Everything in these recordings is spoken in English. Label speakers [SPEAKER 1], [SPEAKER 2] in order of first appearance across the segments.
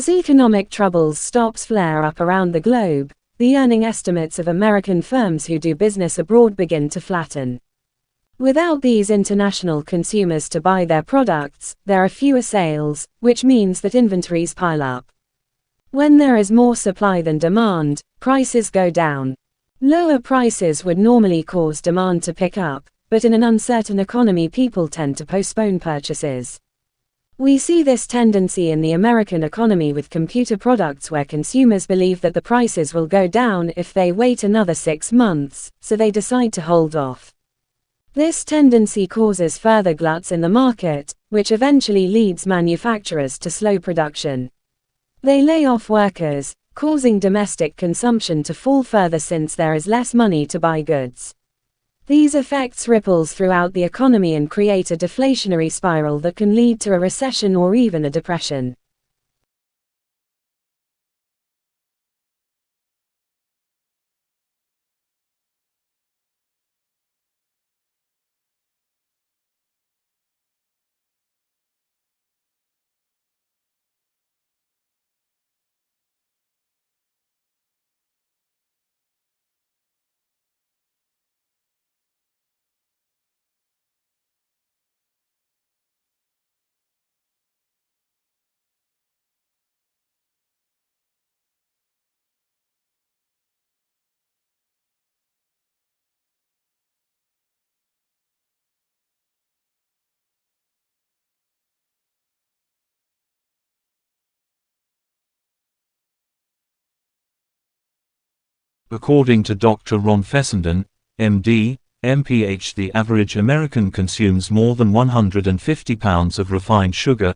[SPEAKER 1] As economic troubles flare up around the globe, the earning estimates of American firms who do business abroad begin to flatten. Without these international consumers to buy their products, there are fewer sales, which means that inventories pile up. When there is more supply than demand, prices go down. Lower prices would normally cause demand to pick up, but in an uncertain economy people tend to postpone purchases. We see this tendency in the American economy with computer products where consumers believe that the prices will go down if they wait another 6 months, so they decide to hold off. This tendency causes further gluts in the market, which eventually leads manufacturers to slow production. They lay off workers, causing domestic consumption to fall further since there is less money to buy goods. These effects ripples throughout the economy and create a deflationary spiral that can lead to a recession or even a depression.
[SPEAKER 2] According to Dr. Ron Fessenden, MD, MPH, the average American consumes more than 150 pounds of refined sugar,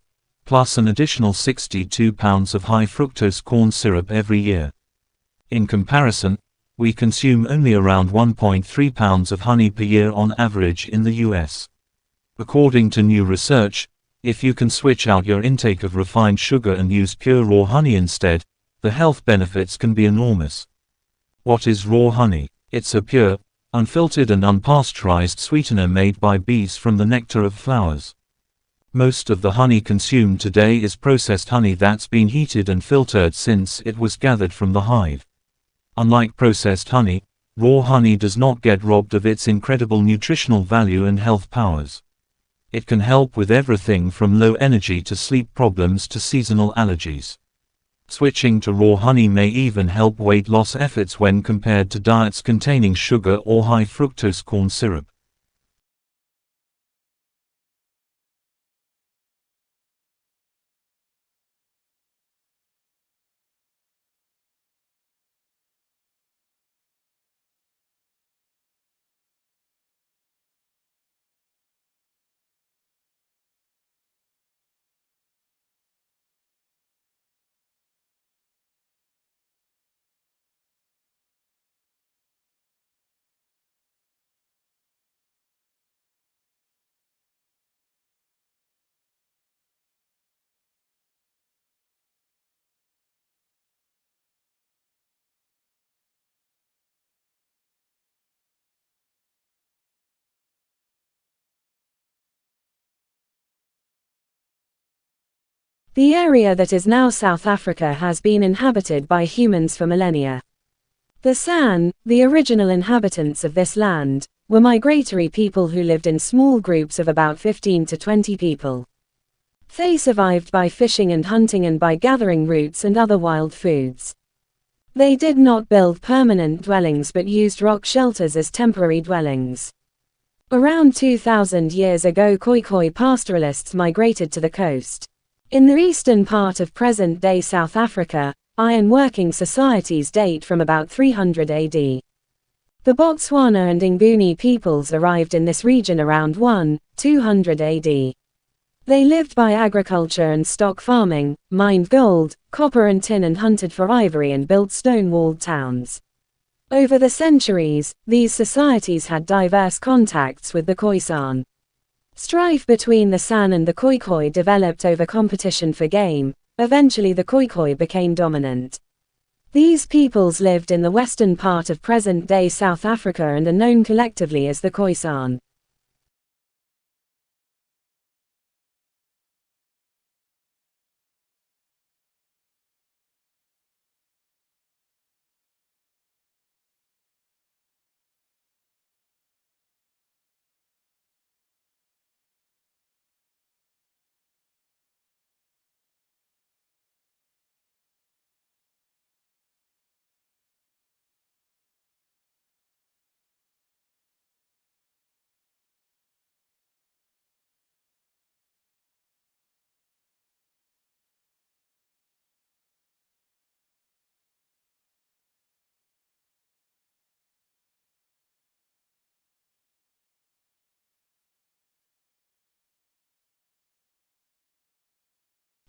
[SPEAKER 2] plus an additional 62 pounds of high fructose corn syrup every year. In comparison, we consume only around 1.3 pounds of honey per year on average in the US. According to new research, if you can switch out your intake of refined sugar and use pure raw honey instead, the health benefits can be enormous. What is raw honey? It's a pure, unfiltered and unpasteurized sweetener made by bees from the nectar of flowers. Most of the honey consumed today is processed honey that's been heated and filtered since it was gathered from the hive. Unlike processed honey, raw honey does not get robbed of its incredible nutritional value and health powers. It can help with everything from low energy to sleep problems to seasonal allergies. Switching to raw honey may even help weight loss efforts when compared to diets containing sugar or high fructose corn syrup.
[SPEAKER 1] The area that is now South Africa has been inhabited by humans for millennia. The San, the original inhabitants of this land, were migratory people who lived in small groups of about 15 to 20 people. They survived by fishing and hunting and by gathering roots and other wild foods. They did not build permanent dwellings but used rock shelters as temporary dwellings. Around 2,000 years ago, Khoikhoi pastoralists migrated to the coast. In the eastern part of present-day South Africa, iron-working societies date from about 300 AD. The Botswana and Nguni peoples arrived in this region around 200 AD. They lived by agriculture and stock farming, mined gold, copper and tin and hunted for ivory and built stone-walled towns. Over the centuries, these societies had diverse contacts with the Khoisan. Strife between the San and the Khoikhoi developed over competition for game. Eventually the Khoikhoi became dominant. These peoples lived in the western part of present-day South Africa and are known collectively as the Khoisan.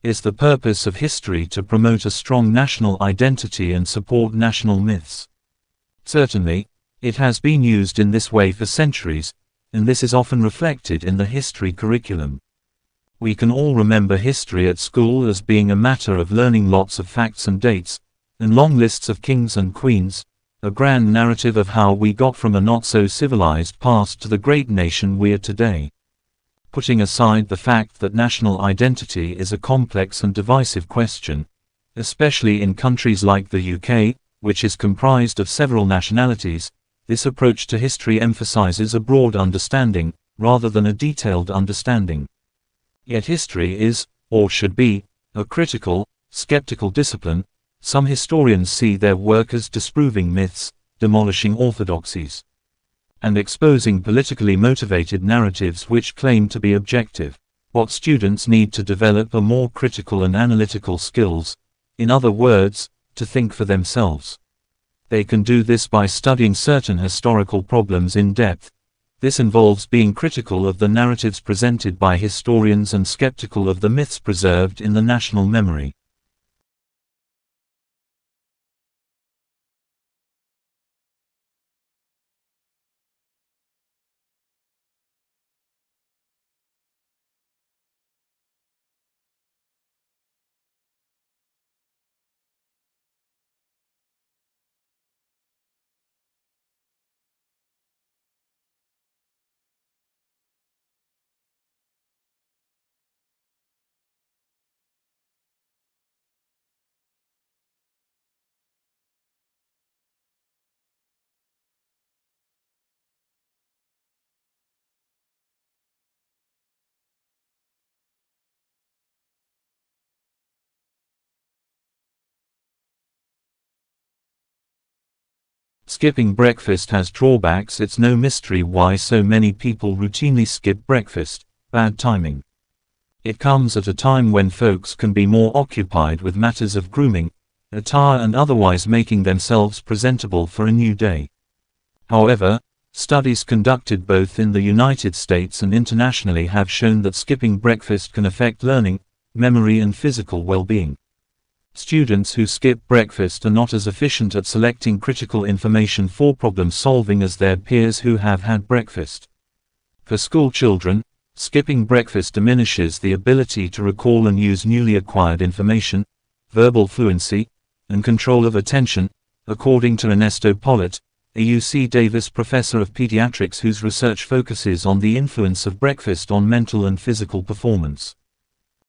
[SPEAKER 2] Is the purpose of history to promote a strong national identity and support national myths? Certainly, it has been used in this way for centuries, and this is often reflected in the history curriculum. We can all remember history at school as being a matter of learning lots of facts and dates, and long lists of kings and queens, a grand narrative of how we got from a not-so-civilized past to the great nation we are today. Putting aside the fact that national identity is a complex and divisive question, especially in countries like the UK, which is comprised of several nationalities, this approach to history emphasizes a broad understanding, rather than a detailed understanding. Yet history is, or should be, a critical, skeptical discipline. Some historians see their work as disproving myths, demolishing orthodoxies, and exposing politically motivated narratives which claim to be objective. What students need to develop are more critical and analytical skills, in other words, to think for themselves. They can do this by studying certain historical problems in depth. This involves being critical of the narratives presented by historians and skeptical of the myths preserved in the national memory. Skipping breakfast has drawbacks. It's no mystery why so many people routinely skip breakfast. Bad timing. It comes at a time when folks can be more occupied with matters of grooming, attire and otherwise making themselves presentable for a new day. However, studies conducted both in the United States and internationally have shown that skipping breakfast can affect learning, memory and physical well-being. Students who skip breakfast are not as efficient at selecting critical information for problem solving as their peers who have had breakfast. For school children, skipping breakfast diminishes the ability to recall and use newly acquired information, verbal fluency, and control of attention, according to Ernesto Pollitt, a UC Davis professor of pediatrics whose research focuses on the influence of breakfast on mental and physical performance.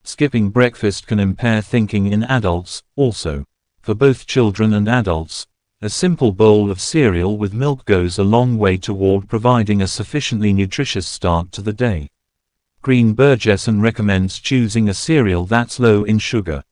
[SPEAKER 2] Skipping breakfast can impair thinking in adults, also. For both children and adults, a simple bowl of cereal with milk goes a long way toward providing a sufficiently nutritious start to the day. Green Burgesson recommends choosing a cereal that's low in sugar.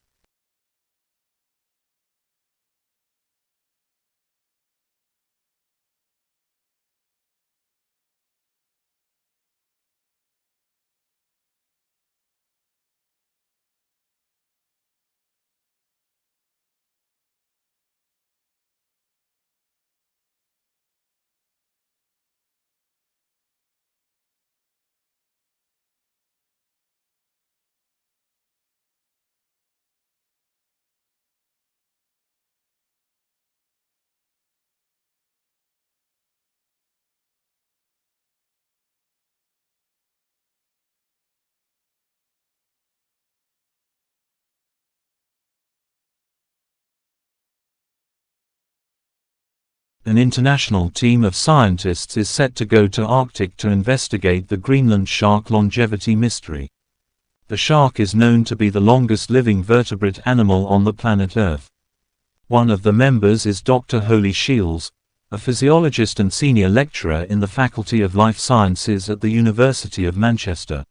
[SPEAKER 2] An international team of scientists is set to go to Arctic to investigate the Greenland shark longevity mystery. The shark is known to be the longest living vertebrate animal on the planet Earth. One of the members is Dr. Holly Shields, a physiologist and senior lecturer in the Faculty of Life Sciences at the University of Manchester.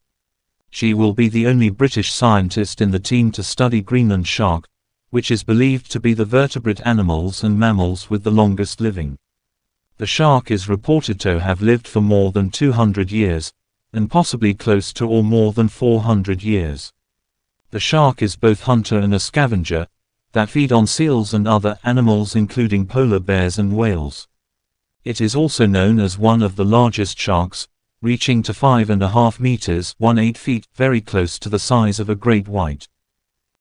[SPEAKER 2] She will be the only British scientist in the team to study Greenland shark, which is believed to be the vertebrate animals and mammals with the longest living. The shark is reported to have lived for more than 200 years, and possibly close to or more than 400 years. The shark is both hunter and a scavenger, that feed on seals and other animals including polar bears and whales. It is also known as one of the largest sharks, reaching to 5.5 meters (18 feet), very close to the size of a great white.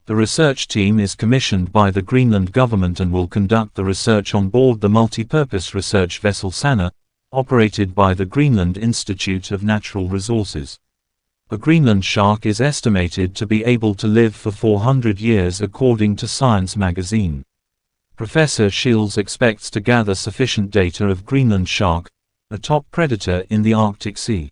[SPEAKER 2] The research team is commissioned by the Greenland government and will conduct the research on board the multi-purpose research vessel Sanna, operated by the Greenland Institute of Natural Resources. A Greenland shark is estimated to be able to live for 400 years according to Science magazine. Professor Shields expects to gather sufficient data of Greenland shark, a top predator in the Arctic Sea.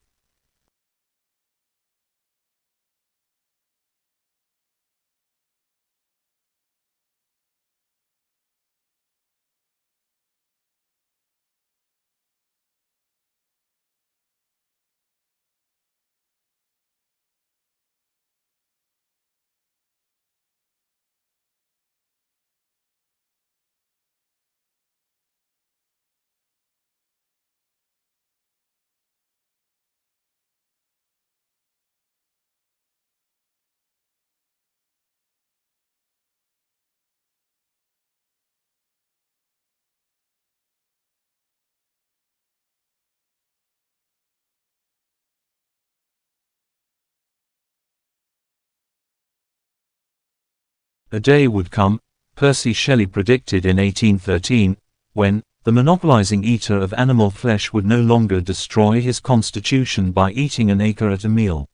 [SPEAKER 2] A day would come, Percy Shelley predicted in 1813, when the monopolizing eater of animal flesh would no longer destroy his constitution by eating an acre at a meal.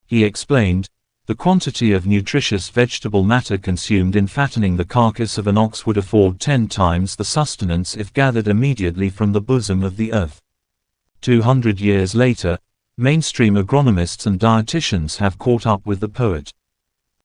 [SPEAKER 2] He explained, the quantity of nutritious vegetable matter consumed in fattening the carcass of an ox would afford 10 times the sustenance if gathered immediately from the bosom of the earth. 200 years later, mainstream agronomists and dietitians have caught up with the poet.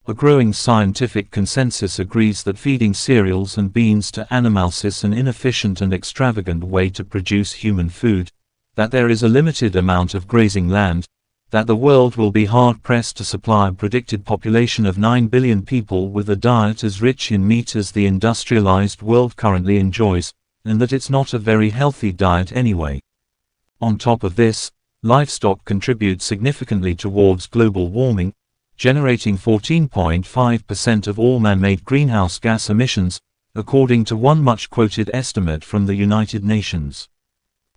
[SPEAKER 2] A growing scientific consensus agrees that feeding cereals and beans to animals is an inefficient and extravagant way to produce human food, that there is a limited amount of grazing land, that the world will be hard-pressed to supply a predicted population of 9 billion people with a diet as rich in meat as the industrialized world currently enjoys, and that it's not a very healthy diet anyway. On top of this, livestock contribute significantly towards global warming, generating 14.5% of all man-made greenhouse gas emissions, according to one much-quoted estimate from the United Nations.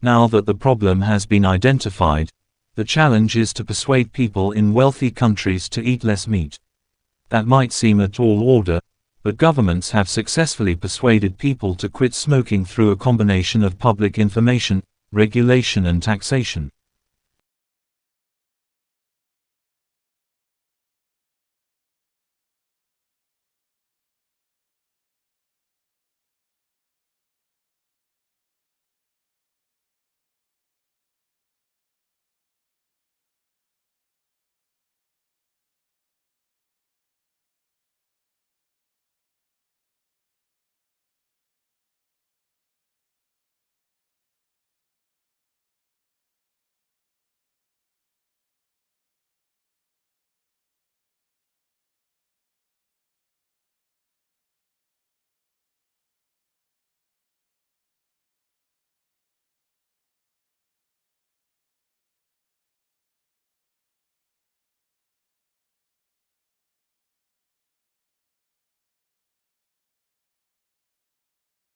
[SPEAKER 2] Now that the problem has been identified, the challenge is to persuade people in wealthy countries to eat less meat. That might seem a tall order, but governments have successfully persuaded people to quit smoking through a combination of public information, regulation and taxation.